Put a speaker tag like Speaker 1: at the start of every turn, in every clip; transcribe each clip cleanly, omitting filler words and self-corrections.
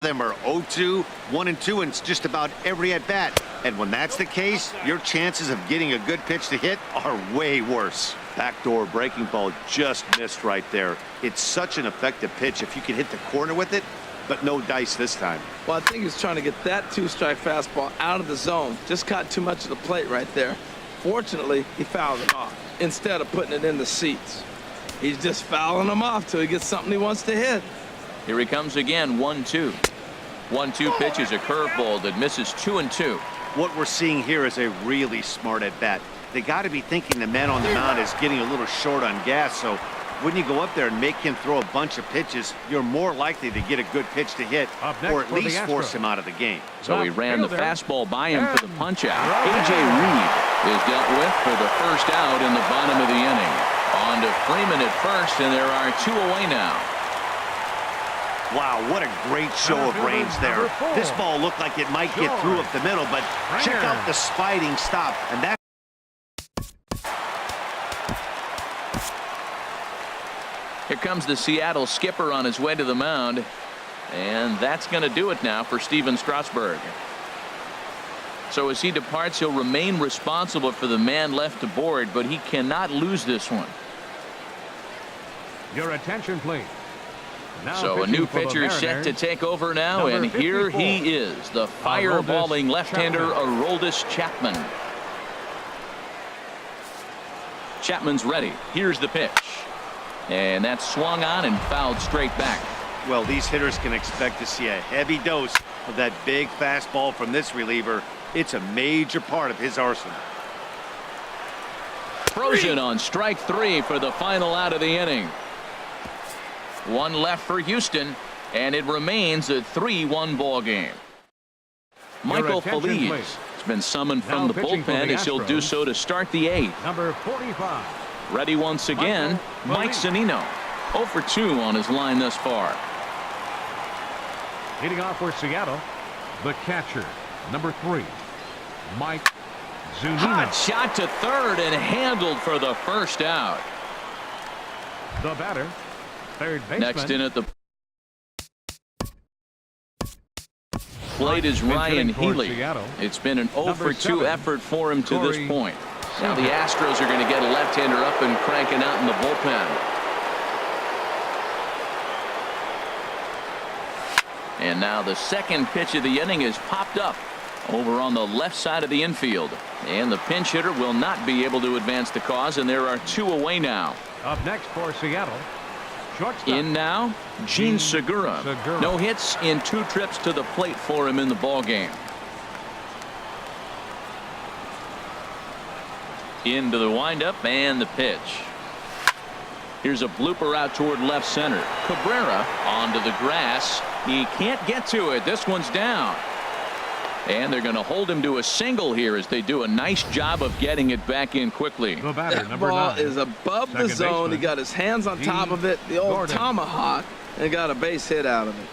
Speaker 1: them are 0-2, 1-2 in just about every at-bat. And when that's the case, your chances of getting a good pitch to hit are way worse. Backdoor breaking ball just missed right there. It's such an effective pitch if you can hit the corner with it, but no dice this time.
Speaker 2: Well, I think he's trying to get that two-strike fastball out of the zone. Just caught too much of the plate right there. Fortunately, he fouled it off instead of putting it in the seats. He's just fouling them off till he gets something he wants to hit.
Speaker 3: Here he comes again, 1-2. 1-2 pitch is a curveball that misses 2-2.
Speaker 1: What we're seeing here is a really smart at-bat. They got to be thinking the man on the mound is getting a little short on gas, so when you go up there and make him throw a bunch of pitches, you're more likely to get a good pitch to hit, or at least force him out of the game.
Speaker 3: So he ran the fastball by him for the punch-out. A.J. Reed is dealt with for the first out in the bottom of the inning. On to Freeman at first, and there are 2 away now.
Speaker 1: Wow, what a great show of range there. This ball looked like it might get through up the middle, but check out the sliding stop, and that.
Speaker 3: Here comes the Seattle skipper on his way to the mound, and that's going to do it now for Steven Strasburg. So as he departs, he'll remain responsible for the man left aboard, but he cannot lose this one.
Speaker 4: Your attention, please.
Speaker 3: So a new pitcher is set to take over now, and here he is, the fireballing left-hander Aroldis Chapman. Chapman's ready. Here's the pitch. And that's swung on and fouled straight back.
Speaker 1: Well, these hitters can expect to see a heavy dose of that big fastball from this reliever. It's a major part of his arsenal.
Speaker 3: Frozen on strike 3 for the final out of the inning. 1 left for Houston, and it remains a 3-1 ball game. Michael Feliz has been summoned from the bullpen as he'll do so to start the 8th.
Speaker 4: Number 45.
Speaker 3: Ready once again, Mike Zunino. 0 for 2 on his line thus far.
Speaker 4: Leading off for Seattle, the catcher, number 3, Mike Zunino.
Speaker 3: Hot shot to third and handled for the first out.
Speaker 4: The batter, third baseman.
Speaker 3: Next in at the plate is Ryan Healy. It's been an 0 for 2 effort for him to this point. Now the Astros are going to get a left-hander up and cranking out in the bullpen. And now the second pitch of the inning is popped up over on the left side of the infield. And the pinch hitter will not be able to advance the cause, and there are 2 away now.
Speaker 4: Up next for Seattle, shortstop.
Speaker 3: In now, Gene Segura. No hits in 2 trips to the plate for him in the ball game. Into the windup and the pitch. Here's a blooper out toward left center. Cabrera onto the grass. He can't get to it. This one's down. And they're going to hold him to a single here as they do a nice job of getting it back in quickly.
Speaker 2: That ball is above the zone. He got his hands on top of it, the old tomahawk, and got a base hit out of it.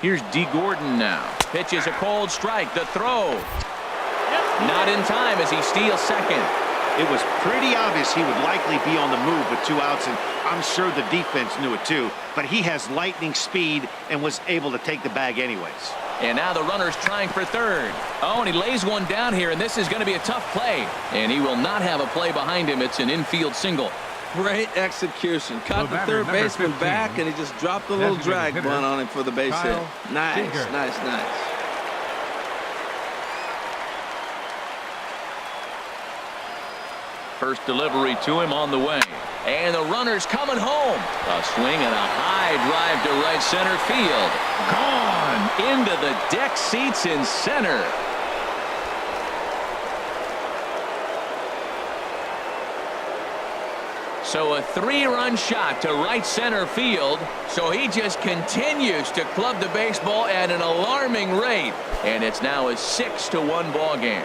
Speaker 3: Here's D. Gordon now. Pitch is a cold strike. The throw. Not in time as he steals second.
Speaker 1: It was pretty obvious he would likely be on the move with 2 outs, and I'm sure the defense knew it too. But he has lightning speed and was able to take the bag anyways.
Speaker 3: And now the runner's trying for third. Oh, and he lays one down here, and this is going to be a tough play. And he will not have a play behind him. It's an infield single.
Speaker 2: Great execution. Caught the third baseman back, and he just dropped a little drag bunt on him for the base hit. Nice,
Speaker 4: Seager.
Speaker 2: nice.
Speaker 3: First delivery to him on the way. And the runner's coming home. A swing and a high drive to right center field. Gone into the deck seats in center. So a 3-run shot to right center field. So he just continues to club the baseball at an alarming rate. And it's now a 6-1 ball game.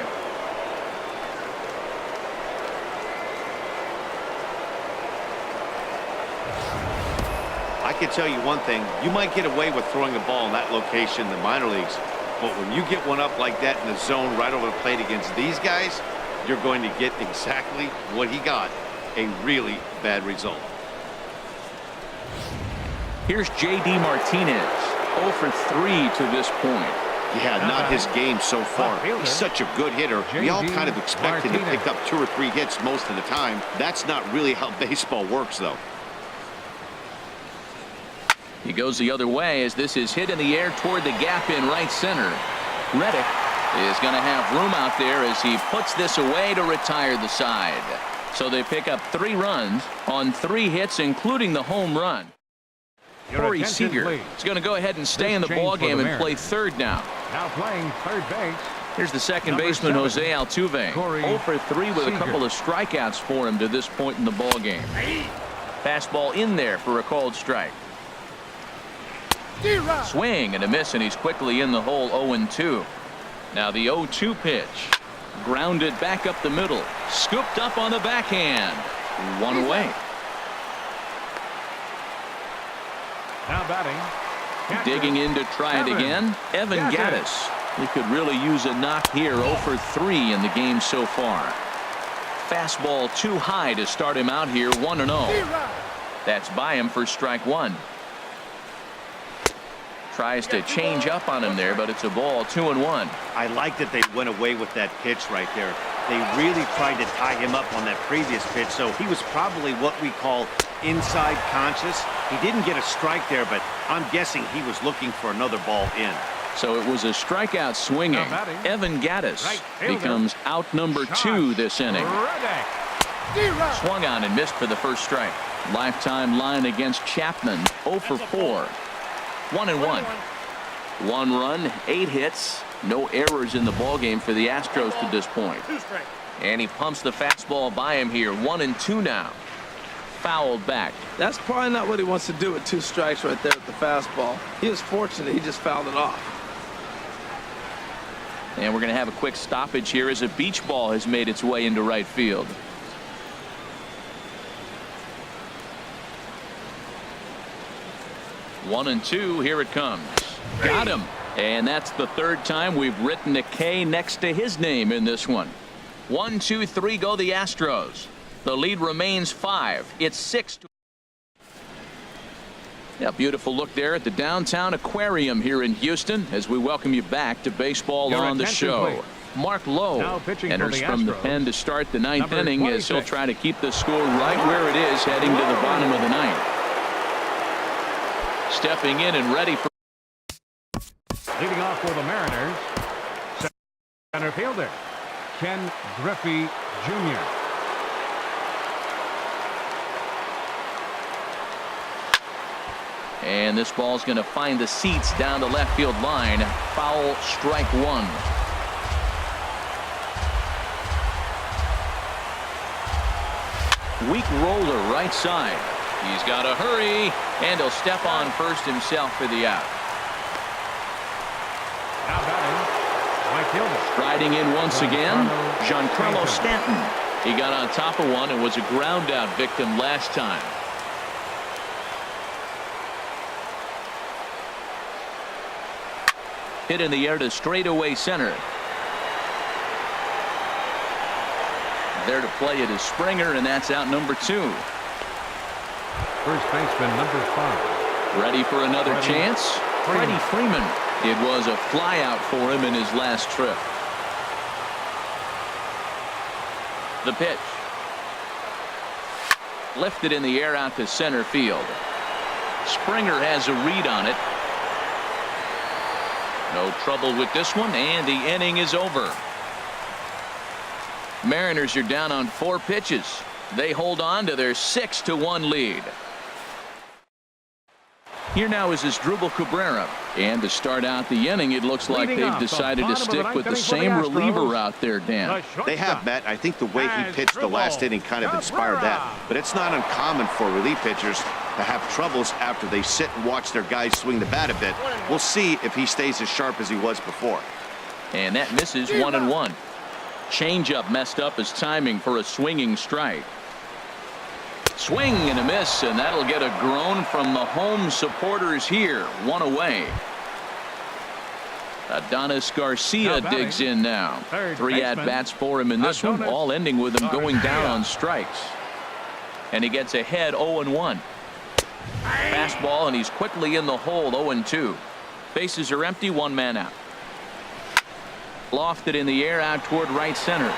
Speaker 1: I can tell you one thing. You might get away with throwing the ball in that location in the minor leagues. But when you get one up like that in the zone right over the plate against these guys, you're going to get exactly what he got, a really bad result.
Speaker 3: Here's J.D. Martinez, 0 for 3 to this point.
Speaker 1: Yeah, not his game so far. He's such a good hitter. We all kind of expect him to pick up 2 or 3 hits most of the time. That's not really how baseball works, though.
Speaker 3: He goes the other way as this is hit in the air toward the gap in right center. Reddick is going to have room out there as he puts this away to retire the side. So they pick up 3 runs on 3 hits, including the home run. Seager is going to go ahead and stay in the ballgame and play third now.
Speaker 4: Now playing third base.
Speaker 3: Here's the second baseman, Jose Altuve. 0 for 3 with a couple of strikeouts for him to this point in the ballgame. Fastball in there for a called strike. Swing and a miss, and he's quickly in the hole. 0-2. Now the 0-2 pitch. Grounded back up the middle. Scooped up on the backhand. 1 away.
Speaker 4: Now batting. Catcher.
Speaker 3: Digging in to try it again. Evan Gattis. He could really use a knock here. 0 for 3 in the game so far. Fastball too high to start him out here. 1-0. That's by him for strike 1. Tries to change up on him there, but it's a ball. 2-1.
Speaker 1: I like that they went away with that pitch right there. They really tried to tie him up on that previous pitch, so he was probably what we call inside conscious. He didn't get a strike there, but I'm guessing he was looking for another ball in.
Speaker 3: So it was a strikeout swinging. Evan Gattis becomes out number 2 this inning. Swung on and missed for the first strike. Lifetime line against Chapman. 0 for 4. 1-1. 1 run, 8 hits, no errors in the ballgame for the Astros to this point. And he pumps the fastball by him here. 1-2 now. Fouled back.
Speaker 2: That's probably not what he wants to do with 2 strikes right there with the fastball. He was fortunate he just fouled it off.
Speaker 3: And we're going to have a quick stoppage here as a beach ball has made its way into right field. One and 2, here it comes. Got him. And that's the 3rd time we've written a K next to his name in this one. 1, 2, 3 go the Astros. The lead remains 5. It's 6 to. Yeah, beautiful look there at the downtown aquarium here in Houston as we welcome you back to Baseball on the Show.
Speaker 4: Please.
Speaker 3: Mark Lowe enters from the pen to start the 9th inning as he'll try to keep the score right where it is heading to the bottom of the 9th. Stepping in and ready for.
Speaker 4: Leading off for the Mariners, center fielder Ken Griffey Jr.
Speaker 3: And this ball's going to find the seats down the left field line. Foul, strike 1. Weak roller right side. He's got to hurry, and he'll step on first himself for the out.
Speaker 4: Now batting, right fielder.
Speaker 3: Striding in once again, Giancarlo Stanton. He got on top of one and was a ground out victim last time. Hit in the air to straightaway center. There to play it is Springer, and that's out number 2.
Speaker 4: First baseman number 5.
Speaker 3: Ready for another chance? Freddie Freeman. It was a fly out for him in his last trip. The pitch. Lifted in the air out to center field. Springer has a read on it. No trouble with this one, and the inning is over. Mariners are down on 4 pitches. They hold on to their 6-1 lead. Here now is Asdrubal Cabrera. And to start out the inning, it looks like they've decided to stick with the same reliever out there, Dan.
Speaker 1: They have, Matt. I think the way he pitched the last inning kind of inspired that. But it's not uncommon for relief pitchers to have troubles after they sit and watch their guys swing the bat a bit. We'll see if he stays as sharp as he was before.
Speaker 3: And that misses. 1-1. Changeup messed up his timing for a swinging strike. Swing and a miss, and that'll get a groan from the home supporters here. 1 away. Adonis Garcia
Speaker 4: Now
Speaker 3: digs in now.
Speaker 4: third
Speaker 3: 3
Speaker 4: baseman,
Speaker 3: at-bats for him in this one,
Speaker 4: Adonis
Speaker 3: all ending with him going down
Speaker 4: Garcia.
Speaker 3: on strikes. And he gets ahead 0-1. Fastball, and he's quickly in the hole, 0-2. Bases are empty, 1 man out. Lofted in the air out toward right center.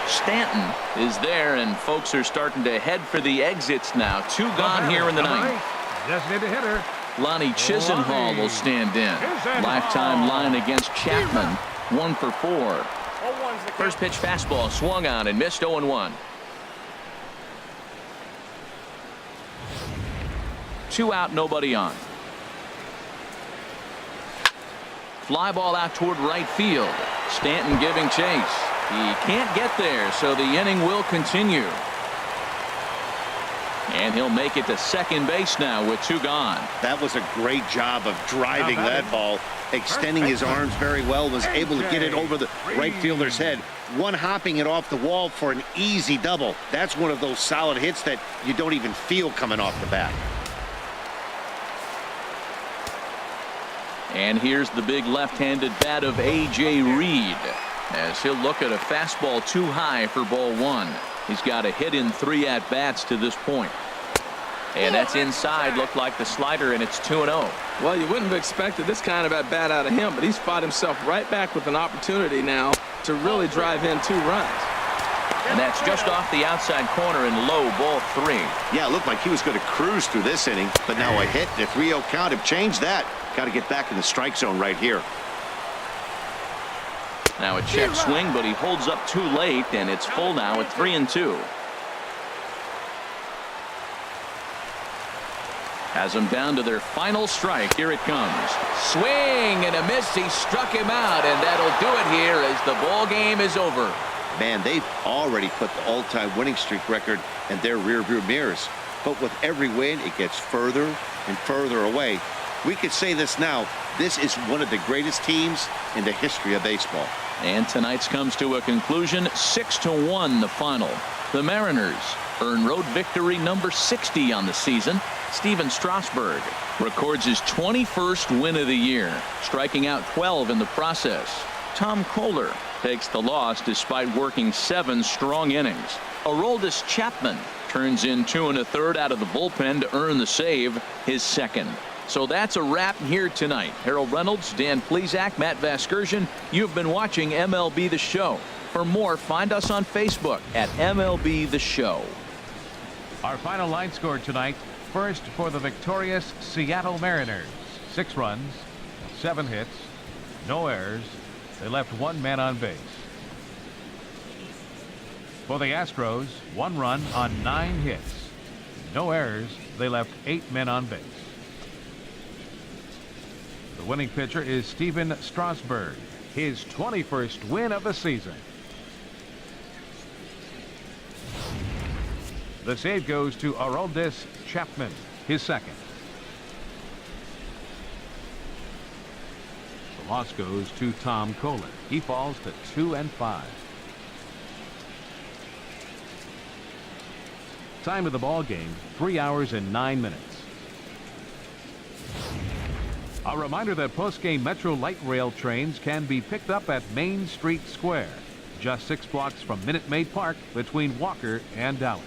Speaker 3: Stanton is there, and folks are starting to head for the exits now. 2 gone here in the ninth.
Speaker 4: Designated hitter.
Speaker 3: Lonnie Chisenhall will stand in.
Speaker 4: Chisenhall.
Speaker 3: Lifetime line against Chapman. 1 for 4. First pitch fastball swung on and missed, 0-1. 2 out, nobody on. Fly ball out toward right field. Stanton giving chase. He can't get there, so the inning will continue. And he'll make it to second base now with 2 gone.
Speaker 1: That was a great job of driving that ball, extending his arms very well, was able to get it over the right fielder's head, one hopping it off the wall for an easy double. That's one of those solid hits that you don't even feel coming off the bat.
Speaker 3: And here's the big left-handed bat of A.J. Reed, as he'll look at a fastball too high for ball 1. He's got a hit in 3 at-bats to this point. And that's inside, looked like the slider, and it's 2-0.
Speaker 2: Well, you wouldn't have expected this kind of at-bat out of him, but he's fought himself right back with an opportunity now to really drive in 2 runs.
Speaker 3: And that's just off the outside corner and low, ball 3.
Speaker 1: Yeah, it looked like he was going to cruise through this inning, but now a hit and a 3-0 count have changed that. Got to get back in the strike zone right here.
Speaker 3: Now a check swing, but he holds up too late, and it's full now at 3-2. Has them down to their final strike. Here it comes. Swing and a miss. He struck him out, and that'll do it here as the ball game is over.
Speaker 1: Man, they've already put the all-time winning streak record in their rearview mirrors. But with every win, it gets further and further away. We could say this now. This is one of the greatest teams in the history of baseball.
Speaker 3: And tonight's comes to a conclusion. 6-1 the final. The Mariners earn road victory number 60 on the season. Steven Strasburg records his 21st win of the year, striking out 12 in the process. Tom Kohler takes the loss despite working 7 strong innings. Aroldis Chapman turns in 2 1/3 out of the bullpen to earn the save, his second. So that's a wrap here tonight. Harold Reynolds, Dan Plesac, Matt Vasgersian. You've been watching MLB The Show. For more, find us on Facebook at MLB The Show.
Speaker 4: Our final line score tonight. First for the victorious Seattle Mariners. 6 runs, 7 hits, no errors. They left 1 man on base. For the Astros, 1 run on 9 hits. No errors. They left 8 men on base. The winning pitcher is Steven Strasburg, his 21st win of the season. The save goes to Aroldis Chapman, his second. The loss goes to Tom Kohler. He falls to 2-5. Time of the ball game, 3 hours and 9 minutes. A reminder that post-game Metro Light Rail trains can be picked up at Main Street Square, just 6 blocks from Minute Maid Park between Walker and Dallas.